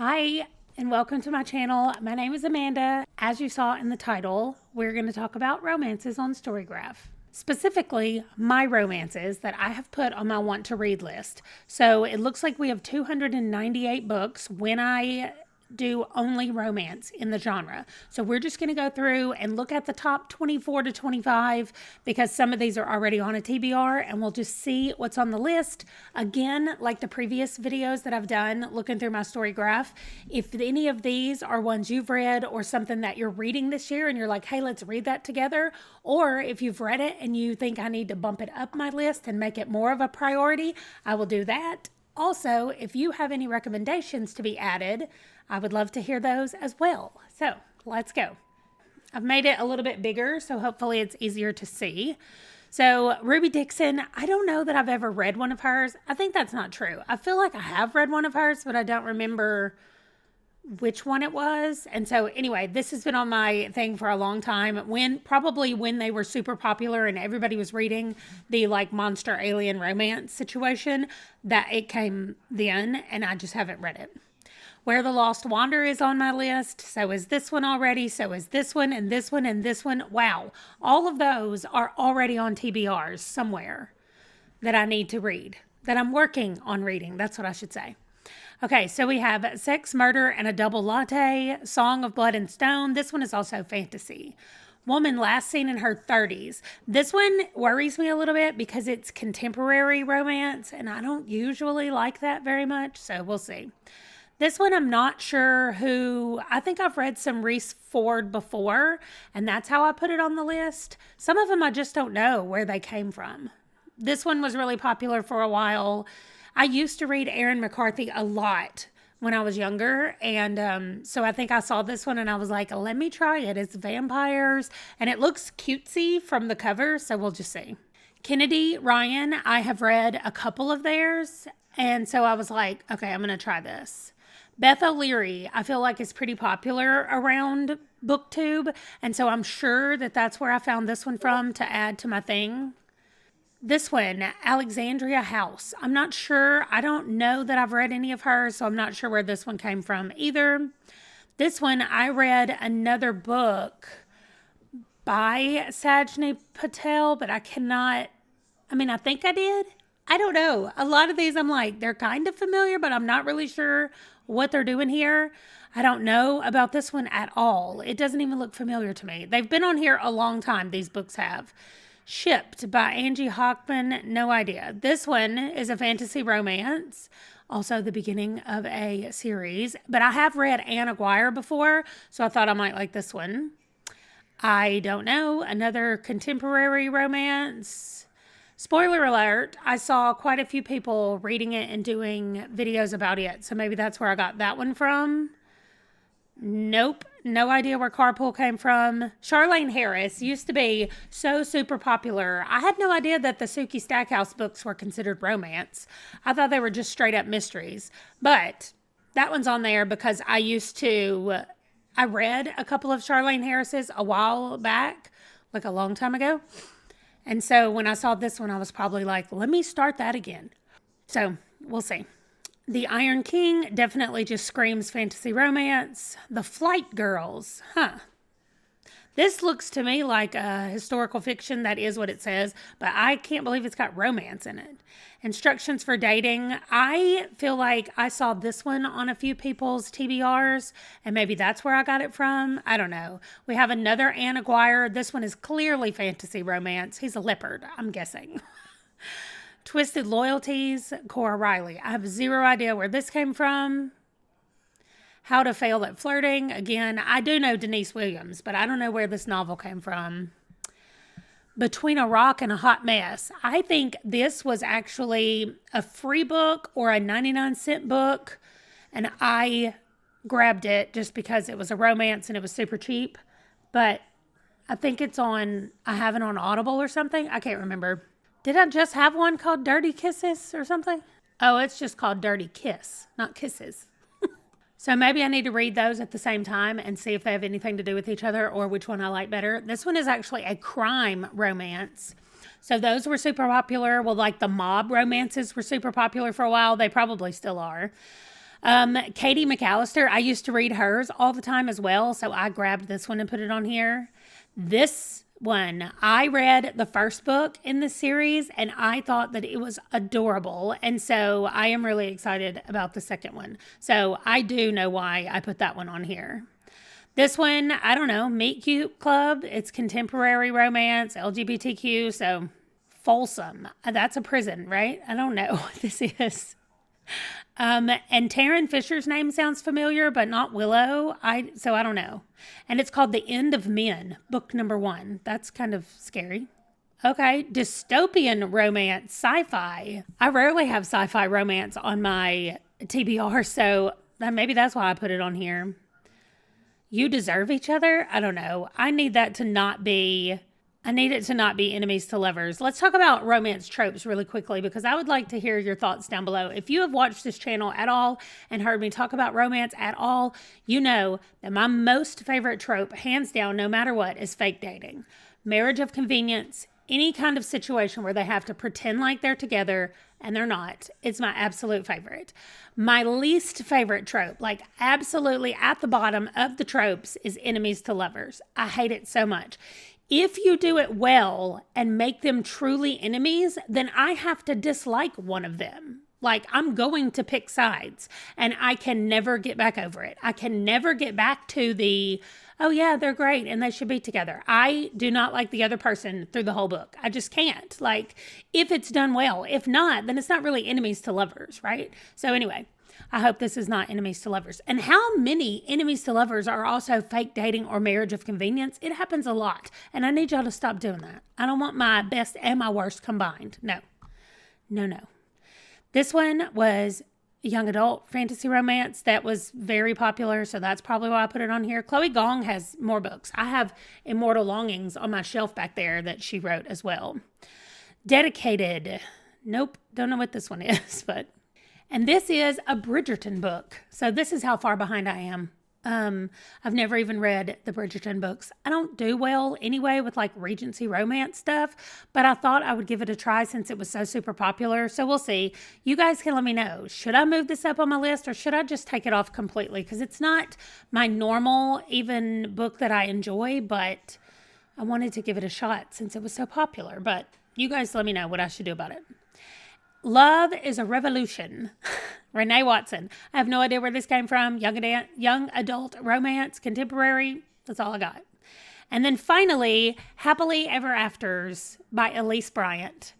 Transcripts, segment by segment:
Hi, and welcome to my channel. My name is Amanda. As you saw in the title, we're going to talk about romances on Storygraph. Specifically, my romances that I have put on my want to read list. So it looks like we have 298 books when I do only romance in the genre. So we're just going to go through and look at the top 24 to 25 because some of these are already on a TBR, and we'll just see what's on the list. Again, like the previous videos that I've done looking through my Storygraph, if any of these are ones you've read or something that you're reading this year and you're like, hey, let's read that together, or if you've read it and you think I need to bump it up my list and make it more of a priority, I will do that. Also, if you have any recommendations to be added, I would love to hear those as well. So let's go. I've made it a little bit bigger, so hopefully it's easier to see. So Ruby Dixon, I don't know that I've ever read one of hers. I think that's not true. I feel like I have read one of hers, but I don't remember which one it was. And so anyway, this has been on my thing for a long time, probably when they were super popular and everybody was reading the like monster alien romance situation, that it came then, and I just haven't read it. Where the Lost Wander is on my list. So is this one already. So is this one and this one and this one. Wow. All of those are already on TBRs somewhere that I need to read, that I'm working on reading. That's what I should say. Okay, so we have Sex, Murder, and a Double Latte, Song of Blood and Stone. This one is also fantasy. Woman last seen in her 30s. This one worries me a little bit because it's contemporary romance, and I don't usually like that very much, so we'll see. This one, I'm not sure who. I think I've read some Reese Ford before, and that's how I put it on the list. Some of them I just don't know where they came from. This one was really popular for a while. I used to read Erin McCarthy a lot when I was younger, and so I think I saw this one and I was like, let me try it. It's vampires, and it looks cutesy from the cover, so we'll just see. Kennedy Ryan, I have read a couple of theirs, and so I was like, okay, I'm going to try this. Beth O'Leary, I feel like is pretty popular around BookTube, and so I'm sure that that's where I found this one from to add to my thing. This one, Alexandria House. I'm not sure. I don't know that I've read any of hers, so I'm not sure where this one came from either. This one, I read another book by Sajni Patel, but I think I did. I don't know. A lot of these I'm like, they're kind of familiar, but I'm not really sure what they're doing here. I don't know about this one at all. It doesn't even look familiar to me. They've been on here a long time, these books have. Shipped by Angie Hockman, no idea. This one is a fantasy romance, also the beginning of a series, but I have read Anne Aguirre before, so I thought I might like this one. I don't know, another contemporary romance. Spoiler alert, I saw quite a few people reading it and doing videos about it, so maybe that's where I got that one from. Nope, no idea where Carpool came from. Charlene Harris used to be so super popular. I had no idea that the Sookie Stackhouse books were considered romance. I thought they were just straight up mysteries. But that one's on there because I read a couple of Charlene Harris's a while back, like a long time ago. And so when I saw this one, I was probably like, let me start that again. So we'll see. The Iron King definitely just screams fantasy romance. The Flight Girls, This looks to me like a historical fiction. That is what it says, but I can't believe it's got romance in it. Instructions for Dating. I feel like I saw this one on a few people's TBRs, and maybe that's where I got it from. I don't know. We have another Anne Aguirre. This one is clearly fantasy romance. He's a leopard, I'm guessing. Twisted Loyalties, Cora Riley. I have zero idea where this came from. How to Fail at Flirting. Again, I do know Denise Williams, but I don't know where this novel came from. Between a Rock and a Hot Mess. I think this was actually a free book or a 99-cent book, and I grabbed it just because it was a romance and it was super cheap. But I think I have it on Audible or something. I can't remember. Did I just have one called Dirty Kisses or something? Oh, it's just called Dirty Kiss, not Kisses. So maybe I need to read those at the same time and see if they have anything to do with each other or which one I like better. This one is actually a crime romance. So those were super popular. Well, like the mob romances were super popular for a while. They probably still are. Katie McAllister, I used to read hers all the time as well, so I grabbed this one and put it on here. This one, I read the first book in the series and I thought that it was adorable, and so I am really excited about the second one. So I do know why I put that one on here. This one, I don't know, Meet Cute Club. It's contemporary romance, LGBTQ, so Folsom. That's a prison, right? I don't know what this is. And Taryn Fisher's name sounds familiar, but not Willow. So I don't know. And it's called The End of Men, book number 1. That's kind of scary. Okay, dystopian romance, sci-fi. I rarely have sci-fi romance on my TBR, so maybe that's why I put it on here. You Deserve Each Other? I don't know. I need it to not be enemies to lovers. Let's talk about romance tropes really quickly, because I would like to hear your thoughts down below. If you have watched this channel at all and heard me talk about romance at all, you know that my most favorite trope, hands down, no matter what, is fake dating. Marriage of convenience, any kind of situation where they have to pretend like they're together and they're not. It's my absolute favorite. My least favorite trope, like absolutely at the bottom of the tropes, is enemies to lovers. I hate it so much. If you do it well and make them truly enemies, then I have to dislike one of them. Like, I'm going to pick sides, and I can never get back over it. I can never get back to the, oh yeah, they're great and they should be together. I do not like the other person through the whole book. I just can't. Like, if it's done well. If not, then it's not really enemies to lovers, right? So anyway, I hope this is not enemies to lovers. And how many enemies to lovers are also fake dating or marriage of convenience? It happens a lot, and I need y'all to stop doing that. I don't want my best and my worst combined. No. This one was a young adult fantasy romance that was very popular, so that's probably why I put it on here. Chloe Gong has more books. I have Immortal Longings on my shelf back there that she wrote as well. Dedicated. Nope, don't know what this one is, but... And this is a Bridgerton book. So this is how far behind I am. I've never even read the Bridgerton books. I don't do well anyway with like Regency romance stuff, but I thought I would give it a try since it was so super popular. So we'll see. You guys can let me know. Should I move this up on my list, or should I just take it off completely? Because it's not my normal even book that I enjoy, but I wanted to give it a shot since it was so popular. But you guys let me know what I should do about it. Love is a Revolution. Renee Watson. I have no idea where this came from. Young adult romance, contemporary. That's all I got. And then finally, Happily Ever Afters by Elise Bryant.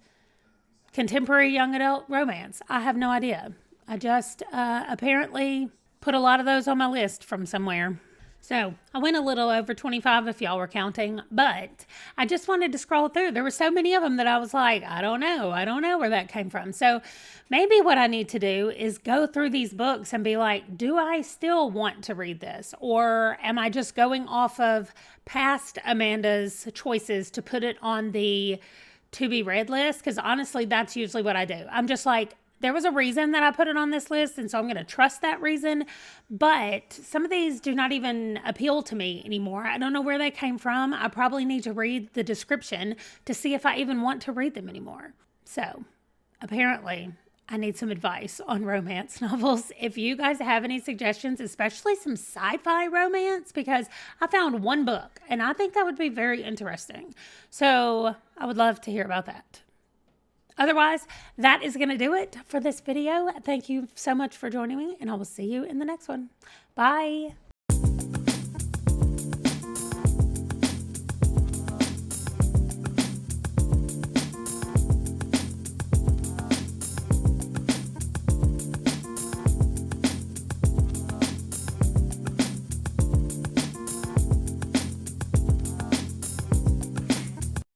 Contemporary young adult romance. I have no idea. I just apparently put a lot of those on my list from somewhere. So I went a little over 25 if y'all were counting, but I just wanted to scroll through. There were so many of them that I was like, I don't know where that came from. So maybe what I need to do is go through these books and be like, do I still want to read this? Or am I just going off of past Amanda's choices to put it on the to be read list? Because honestly, that's usually what I do. I'm just like, there was a reason that I put it on this list, and so I'm going to trust that reason. But some of these do not even appeal to me anymore. I don't know where they came from. I probably need to read the description to see if I even want to read them anymore. So apparently I need some advice on romance novels. If you guys have any suggestions, especially some sci-fi romance, because I found one book and I think that would be very interesting. So I would love to hear about that. Otherwise, that is going to do it for this video. Thank you so much for joining me, and I will see you in the next one. Bye.